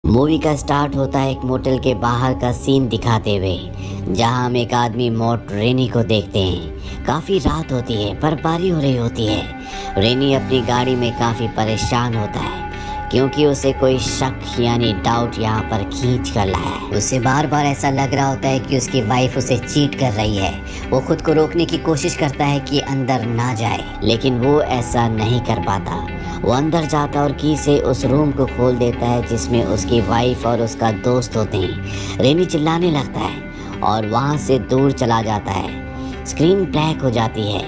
Movie का start होता है एक मोटेल के बाहर का सीन दिखाते हुए, जहां हम एक आदमी मौत रेनी को देखते हैं। काफ़ी रात होती है, बर्फबारी हो रही होती है। रेनी अपनी गाड़ी में काफ़ी परेशान होता है क्योंकि उसे कोई शक यानी डाउट यहाँ पर खींच कर लाया है। उसे बार बार ऐसा लग रहा होता है कि उसकी वाइफ उसे चीट कर रही है। वो खुद को रोकने की कोशिश करता है कि अंदर ना जाए, लेकिन वो ऐसा नहीं कर पाता। वो अंदर जाता और की से उस रूम को खोल देता है जिसमें उसकी वाइफ और उसका दोस्त होते हैं। रेनी चिल्लाने लगता है और वहाँ से दूर चला जाता है। स्क्रीन ब्लैक हो जाती है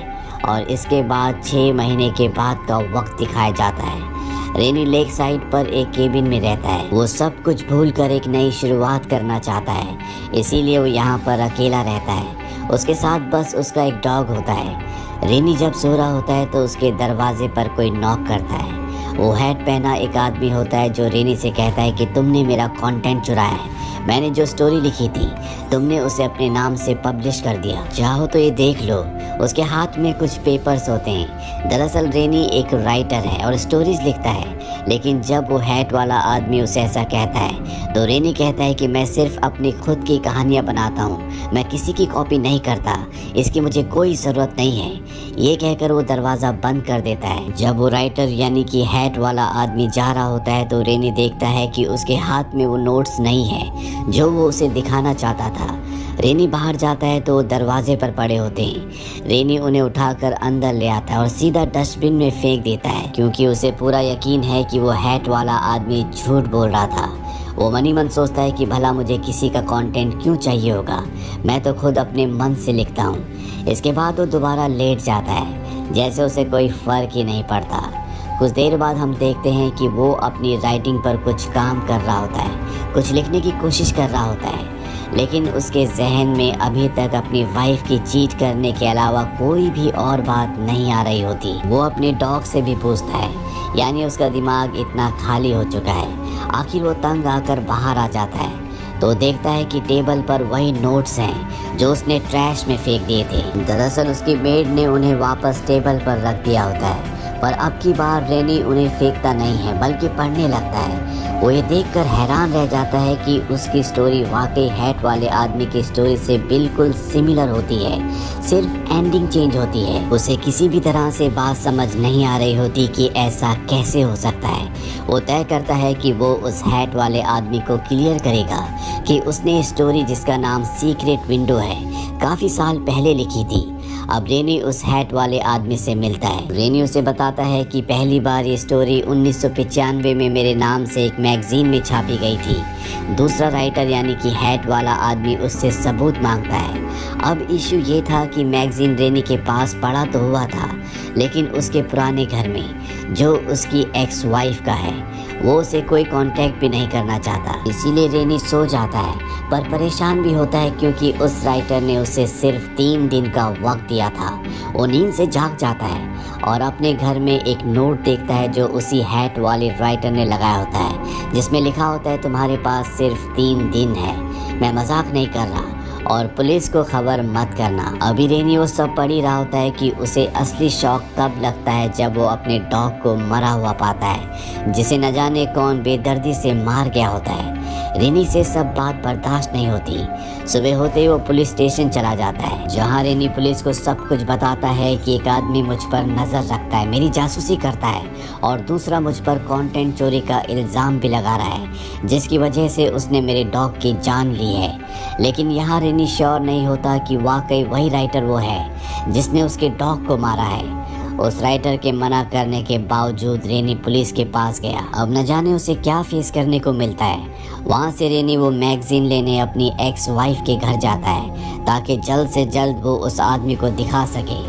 और इसके बाद 6 महीने के बाद का वक्त दिखाया जाता है। रेनी लेक साइड पर एक केबिन में रहता है। वो सब कुछ भूलकर एक नई शुरुआत करना चाहता है, इसीलिए वो यहाँ पर अकेला रहता है। उसके साथ बस उसका एक डॉग होता है। रेनी जब सो रहा होता है तो उसके दरवाजे पर कोई नॉक करता है। वो हैट पहना एक आदमी होता है जो रेनी से कहता है कि तुमने मेरा कंटेंट चुराया है। मैंने जो स्टोरी लिखी थी तुमने उसे अपने नाम से पब्लिश कर दिया, चाहो तो ये देख लो। उसके हाथ में कुछ पेपर्स होते हैं। दरअसल रेनी एक राइटर है और स्टोरीज लिखता है, लेकिन जब वो हैट वाला आदमी उसे ऐसा कहता है तो रेनी कहता है कि मैं सिर्फ अपनी खुद की कहानियाँ बनाता हूँ, मैं किसी की कॉपी नहीं करता, इसकी मुझे कोई ज़रूरत नहीं है। ये कहकर वो दरवाज़ा बंद कर देता है। जब वो राइटर यानी कि हैट वाला आदमी जा रहा होता है तो रेनी देखता है कि उसके हाथ में वो नोट्स नहीं है जो वो उसे दिखाना चाहता था। रेनी बाहर जाता है तो दरवाजे पर पड़े होते हैं। रेनी उन्हें उठाकर अंदर ले आता है और सीधा डस्टबिन में फेंक देता है क्योंकि उसे पूरा यकीन है कि वो हैट वाला आदमी झूठ बोल रहा था। वो मनी मन सोचता है कि भला मुझे किसी का कंटेंट क्यों चाहिए होगा, मैं तो खुद अपने मन से लिखता हूँ। इसके बाद वो दोबारा लेट जाता है जैसे उसे कोई फ़र्क ही नहीं पड़ता। कुछ देर बाद हम देखते हैं कि वो अपनी राइटिंग पर कुछ काम कर रहा होता है, कुछ लिखने की कोशिश कर रहा होता है, लेकिन उसके जहन में अभी तक अपनी वाइफ की चीट करने के अलावा कोई भी और बात नहीं आ रही होती। वो अपने डॉग से भी पूछता है, यानी उसका दिमाग इतना खाली हो चुका है। आखिर वो तंग आकर बाहर आ जाता है तो देखता है कि टेबल पर वही नोट्स हैं जो उसने ट्रैश में फेंक दिए थे। दरअसल उसकी मेड ने उन्हें वापस टेबल पर रख दिया होता है, पर अब की बार रेनी उन्हें फेंकता नहीं है बल्कि पढ़ने लगता है। वो ये देखकर हैरान रह जाता है कि उसकी स्टोरी वाकई हैट वाले आदमी की स्टोरी से बिल्कुल सिमिलर होती है, सिर्फ एंडिंग चेंज होती है। उसे किसी भी तरह से बात समझ नहीं आ रही होती कि ऐसा कैसे हो सकता है। वो तय करता है कि वो उस हैट वाले आदमी को क्लियर करेगा कि उसने स्टोरी जिसका नाम सीक्रेट विंडो है काफ़ी साल पहले लिखी थी। अब रेनी उस हैट वाले आदमी से मिलता है। रेनी उसे बताता है कि पहली बार ये स्टोरी 1995 में मेरे नाम से एक मैगजीन में छापी गई थी। दूसरा राइटर यानी कि हैट वाला आदमी उससे सबूत मांगता है। अब इशू ये था कि मैगजीन रेनी के पास पड़ा तो हुआ था, लेकिन उसके पुराने घर में जो उसकी एक्स वाइफ का है वो उसे कोई कांटेक्ट भी नहीं करना चाहता। इसीलिए रेनी सो जाता है, पर परेशान भी होता है क्योंकि उस राइटर ने उसे सिर्फ 3 दिन का वक्त दिया था। वो नींद से जाग जाता है और अपने घर में एक नोट देखता है जो उसी हैट वाले राइटर ने लगाया होता है, जिसमें लिखा होता है तुम्हारे पास सिर्फ 3 दिन है, मैं मजाक नहीं कर रहा और पुलिस को खबर मत करना। अभी रेनी वो सब पढ़ ही रहा होता है कि उसे असली शौक तब लगता है जब वो अपने डॉग को मरा हुआ पाता है, जिसे न जाने कौन बेदर्दी से मार गया होता है। रेनी से सब बात बर्दाश्त नहीं होती। सुबह होते ही वो पुलिस स्टेशन चला जाता है, जहाँ रेनी पुलिस को सब कुछ बताता है कि एक आदमी मुझ पर नज़र रखता है, मेरी जासूसी करता है और दूसरा मुझ पर कंटेंट चोरी का इल्ज़ाम भी लगा रहा है, जिसकी वजह से उसने मेरे डॉग की जान ली है। लेकिन यहाँ रेनी श्योर नहीं होता कि वाकई वही राइटर वो है जिसने उसके डॉग को मारा है। उस राइटर के मना करने के बावजूद रेनी पुलिस के पास गया। अब न जाने उसे क्या फेस करने को मिलता है। वहाँ से रेनी वो मैगजीन लेने अपनी एक्स वाइफ के घर जाता है ताकि जल्द से जल्द वो उस आदमी को दिखा सके,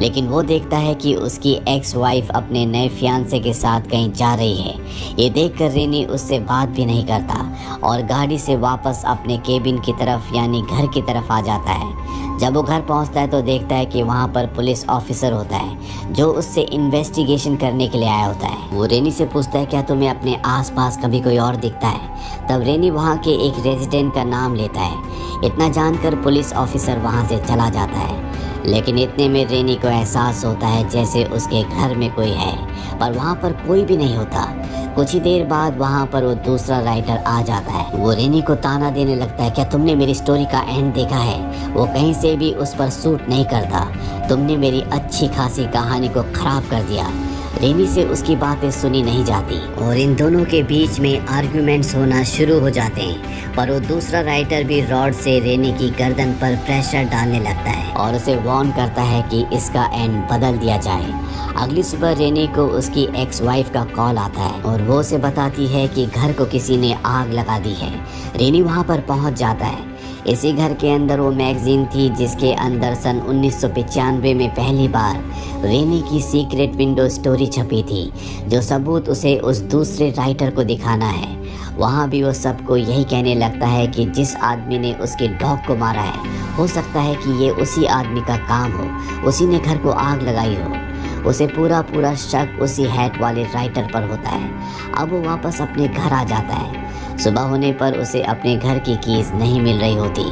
लेकिन वो देखता है कि उसकी एक्स वाइफ अपने नए फियांसे के साथ कहीं जा रही है। ये देखकर रेनी उससे बात भी नहीं करता और गाड़ी से वापस अपने केबिन की तरफ यानी घर की तरफ आ जाता है। जब वो घर पहुंचता है तो देखता है कि वहाँ पर पुलिस ऑफिसर होता है जो उससे इन्वेस्टिगेशन करने के लिए आया होता है। वो रेनी से पूछता है क्या तुम्हें अपने आसपास कभी कोई और दिखता है। तब रेनी वहाँ के एक रेजिडेंट का नाम लेता है। इतना जानकर पुलिस ऑफिसर वहाँ से चला जाता है, लेकिन इतने में रेनी को एहसास होता है जैसे उसके घर में कोई है, पर वहाँ पर कोई भी नहीं होता। कुछ ही देर बाद वहाँ पर वो दूसरा राइटर आ जाता है। वो रेनी को ताना देने लगता है, क्या तुमने मेरी स्टोरी का एंड देखा है? वो कहीं से भी उस पर सूट नहीं करता। तुमने मेरी अच्छी खासी कहानी को खराब कर दिया। रेनी से उसकी बातें सुनी नहीं जाती और इन दोनों के बीच में आर्ग्यूमेंट्स होना शुरू हो जाते हैं। पर वो दूसरा राइटर भी रॉड से रेनी की गर्दन पर प्रेशर डालने लगता है और उसे वार्न करता है कि इसका एंड बदल दिया जाए। अगली सुबह रेनी को उसकी एक्स वाइफ का कॉल आता है और वो उसे बताती है कि घर को किसी ने आग लगा दी है। रेनी वहाँ पर पहुँच जाता है। इसी घर के अंदर वो मैगजीन थी जिसके अंदर सन 1995 में पहली बार रेनी की सीक्रेट विंडो स्टोरी छपी थी, जो सबूत उसे उस दूसरे राइटर को दिखाना है। वहाँ भी वो सबको यही कहने लगता है कि जिस आदमी ने उसके डॉग को मारा है, हो सकता है कि ये उसी आदमी का काम हो, उसी ने घर को आग लगाई हो। उसे पूरा शक उसी हैट वाले राइटर पर होता है। अब वो वापस अपने घर आ जाता है। सुबह होने पर उसे अपने घर की कीज नहीं मिल रही होती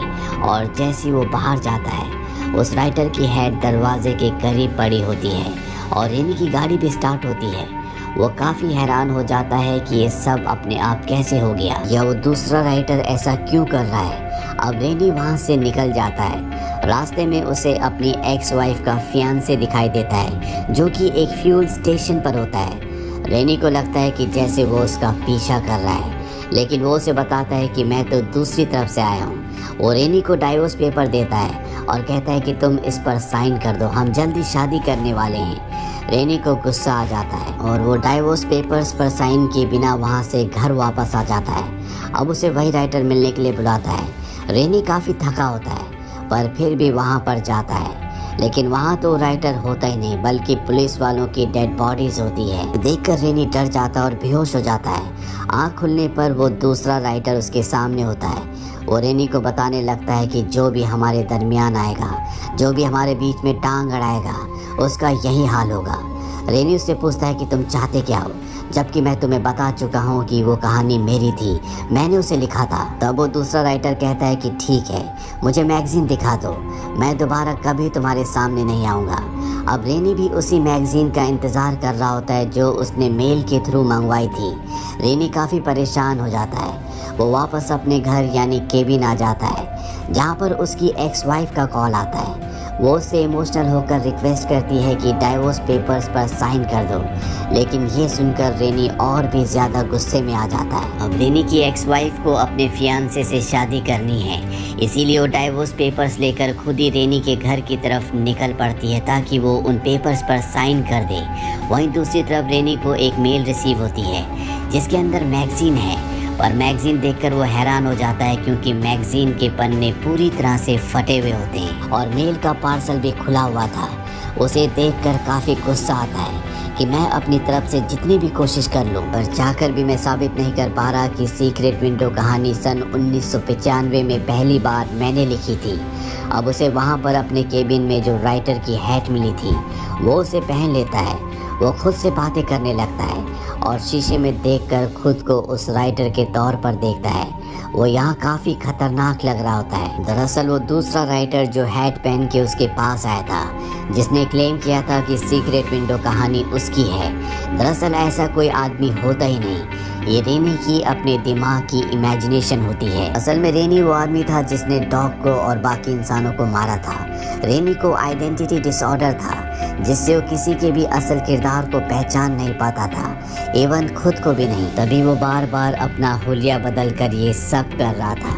और जैसे वो बाहर जाता है, उस राइटर की हेड दरवाजे के करीब पड़ी होती है और रेनी की गाड़ी भी स्टार्ट होती है। वो काफ़ी हैरान हो जाता है कि ये सब अपने आप कैसे हो गया, या वो दूसरा राइटर ऐसा क्यों कर रहा है। अब रेनी वहाँ से निकल जाता है। रास्ते में उसे अपनी एक्स वाइफ का फियांसे दिखाई देता है, जो कि एक फ्यूल स्टेशन पर होता है। रेनी को लगता है कि जैसे वो उसका पीछा कर रहा है, लेकिन वो उसे बताता है कि मैं तो दूसरी तरफ से आया हूँ। वो रेनी को डाइवोर्स पेपर देता है और कहता है कि तुम इस पर साइन कर दो, हम जल्दी शादी करने वाले हैं। रेनी को गुस्सा आ जाता है और वो डाइवोर्स पेपर्स पर साइन किए बिना वहाँ से घर वापस आ जाता है। अब उसे वही राइटर मिलने के लिए बुलाता है। रेनी काफ़ी थका होता है पर फिर भी वहाँ पर जाता है, लेकिन वहाँ तो राइटर होता ही नहीं बल्कि पुलिस वालों की डेड बॉडीज होती है। देखकर रेनी डर जाता है और बेहोश हो जाता है। आँख खुलने पर वो दूसरा राइटर उसके सामने होता है। वो रेनी को बताने लगता है कि जो भी हमारे दरमियान आएगा, जो भी हमारे बीच में टांग अड़ाएगा, उसका यही हाल होगा। रेनी उससे पूछता है कि तुम चाहते क्या हो, जबकि मैं तुम्हें बता चुका हूँ कि वो कहानी मेरी थी, मैंने उसे लिखा था। तब वो दूसरा राइटर कहता है कि ठीक है, मुझे मैगजीन दिखा दो, मैं दोबारा कभी तुम्हारे सामने नहीं आऊँगा। अब रेनी भी उसी मैगजीन का इंतज़ार कर रहा होता है जो उसने मेल के थ्रू मंगवाई थी। रेनी काफ़ी परेशान हो जाता है। वो वापस अपने घर यानी केबिन आ जाता है, जहाँ पर उसकी एक्स वाइफ का कॉल आता है। वो उससे इमोशनल होकर रिक्वेस्ट करती है कि डाइवोर्स पेपर्स पर साइन कर दो, लेकिन ये सुनकर रेनी और भी ज़्यादा गुस्से में आ जाता है। अब रेनी की एक्स वाइफ को अपने फियांसे से शादी करनी है, इसीलिए वो डाइवोर्स पेपर्स लेकर खुद ही रेनी के घर की तरफ निकल पड़ती है ताकि वो उन पेपर्स पर साइन कर दे। वहीं दूसरी तरफ रेनी को एक मेल रिसीव होती है जिसके अंदर मैगजीन है, पर मैगजीन देखकर वो हैरान हो जाता है क्योंकि मैगजीन के पन्ने पूरी तरह से फटे हुए होते हैं और मेल का पार्सल भी खुला हुआ था। उसे देखकर काफ़ी गुस्सा आता है कि मैं अपनी तरफ से जितनी भी कोशिश कर लूं, पर चाहकर भी मैं साबित नहीं कर पा रहा कि सीक्रेट विंडो कहानी सन 1995 में पहली बार मैंने लिखी थी। अब उसे वहाँ पर अपने केबिन में जो राइटर की हैट मिली थी वो उसे पहन लेता है। वो खुद से बातें करने लगता है और शीशे में देखकर खुद को उस राइटर के तौर पर देखता है। वो यहाँ काफ़ी खतरनाक लग रहा होता है। दरअसल वो दूसरा राइटर जो हैट पहन के उसके पास आया था, जिसने क्लेम किया था कि सीक्रेट विंडो कहानी उसकी है, दरअसल ऐसा कोई आदमी होता ही नहीं। ये रेनी की अपने दिमाग की इमेजिनेशन होती है। असल में रेनी वो आदमी था जिसने डॉग को और बाकी इंसानों को मारा था। रेनी को आइडेंटिटी डिसऑर्डर था जिससे वो किसी के भी असल किरदार को पहचान नहीं पाता था, इवन खुद को भी नहीं। तभी वो बार बार अपना हुलिया बदल कर ये सब कर रहा था।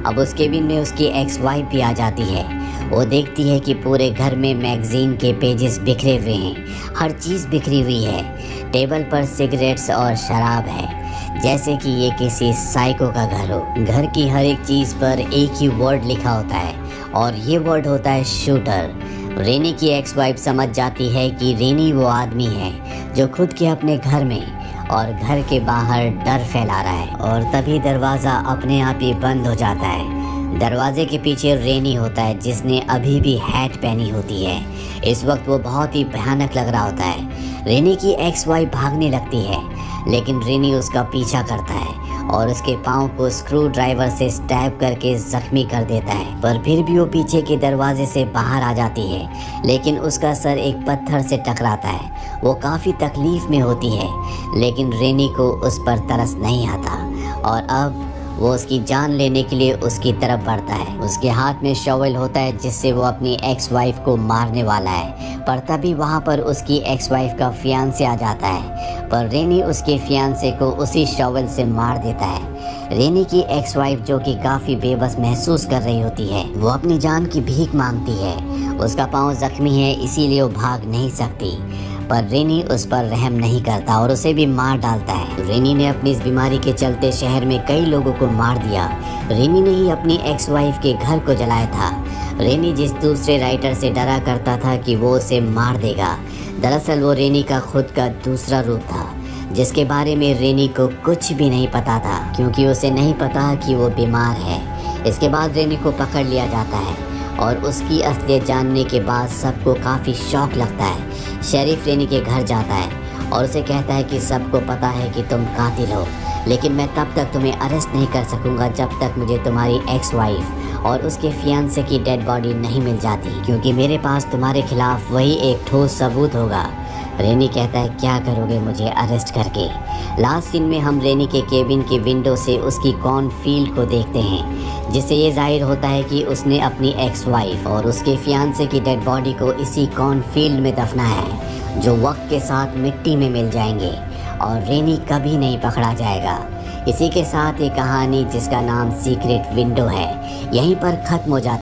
अब उस केबिन में उसकी एक्स वाइफ भी आ जाती है। वो देखती है कि पूरे घर में मैगजीन के पेजेस बिखरे हुए हैं, हर चीज़ बिखरी हुई है। टेबल पर सिगरेट्स और शराब है, जैसे कि ये किसी साइको का घर हो। घर की हर एक चीज़ पर एक ही वर्ड लिखा होता है और ये वर्ड होता है शूटर। रेनी की एक्स वाइफ समझ जाती है कि रेनी वो आदमी है जो खुद के अपने घर में और घर के बाहर डर फैला रहा है। और तभी दरवाज़ा अपने आप ही बंद हो जाता है। दरवाजे के पीछे रेनी होता है जिसने अभी भी हैट पहनी होती है। इस वक्त वो बहुत ही भयानक लग रहा होता है। रेनी की एक्स वाइफ भागने लगती है, लेकिन रेनी उसका पीछा करता है और उसके पाँव को स्क्रू ड्राइवर से स्टैब करके जख्मी कर देता है, पर फिर भी वो पीछे के दरवाजे से बाहर आ जाती है, लेकिन उसका सर एक पत्थर से टकराता है। वो काफ़ी तकलीफ में होती है, लेकिन रेनी को उस पर तरस नहीं आता और अब वो उसकी जान लेने के लिए उसकी तरफ बढ़ता है। उसके हाथ में शॉवेल होता है जिससे वो अपनी एक्स वाइफ को मारने वाला है, पर तभी वहाँ पर उसकी एक्स वाइफ का फियांसे आ जाता है, पर रेनी उसके फियांसे को उसी शॉवेल से मार देता है। रेनी की एक्स वाइफ, जो कि काफ़ी बेबस महसूस कर रही होती है, वो अपनी जान की भीख मांगती है। उसका पाँव जख्मी है, इसीलिए वो भाग नहीं सकती, पर रेनी उस पर रहम नहीं करता और उसे भी मार डालता है। रेनी ने अपनी इस बीमारी के चलते शहर में कई लोगों को मार दिया। रेनी ने ही अपनी एक्स वाइफ के घर को जलाया था। रेनी जिस दूसरे राइटर से डरा करता था कि वो उसे मार देगा, दरअसल वो रेनी का खुद का दूसरा रूप था, जिसके बारे में रेनी को कुछ भी नहीं पता था, क्योंकि उसे नहीं पता कि वो बीमार है। इसके बाद रेनी को पकड़ लिया जाता है और उसकी असलियत जानने के बाद सबको काफ़ी शौक लगता है। शेरिफ रेनी के घर जाता है और उसे कहता है कि सबको पता है कि तुम कातिल हो, लेकिन मैं तब तक तुम्हें अरेस्ट नहीं कर सकूंगा जब तक मुझे तुम्हारी एक्स वाइफ और उसके फियांसे की डेड बॉडी नहीं मिल जाती, क्योंकि मेरे पास तुम्हारे खिलाफ वही एक ठोस सबूत होगा। रेनी कहता है, क्या करोगे मुझे अरेस्ट करके? लास्ट सीन में हम रेनी के केबिन की विंडो से उसकी कॉर्न फील्ड को देखते हैं, जिससे ये जाहिर होता है कि उसने अपनी एक्स वाइफ और उसके फियांसे की डेड बॉडी को इसी कॉर्न फील्ड में दफना है, जो वक्त के साथ मिट्टी में मिल जाएंगे और रेनी कभी नहीं पकड़ा जाएगा। इसी के साथ ये कहानी, जिसका नाम सीक्रेट विंडो है, यहीं पर ख़त्म हो जाती है।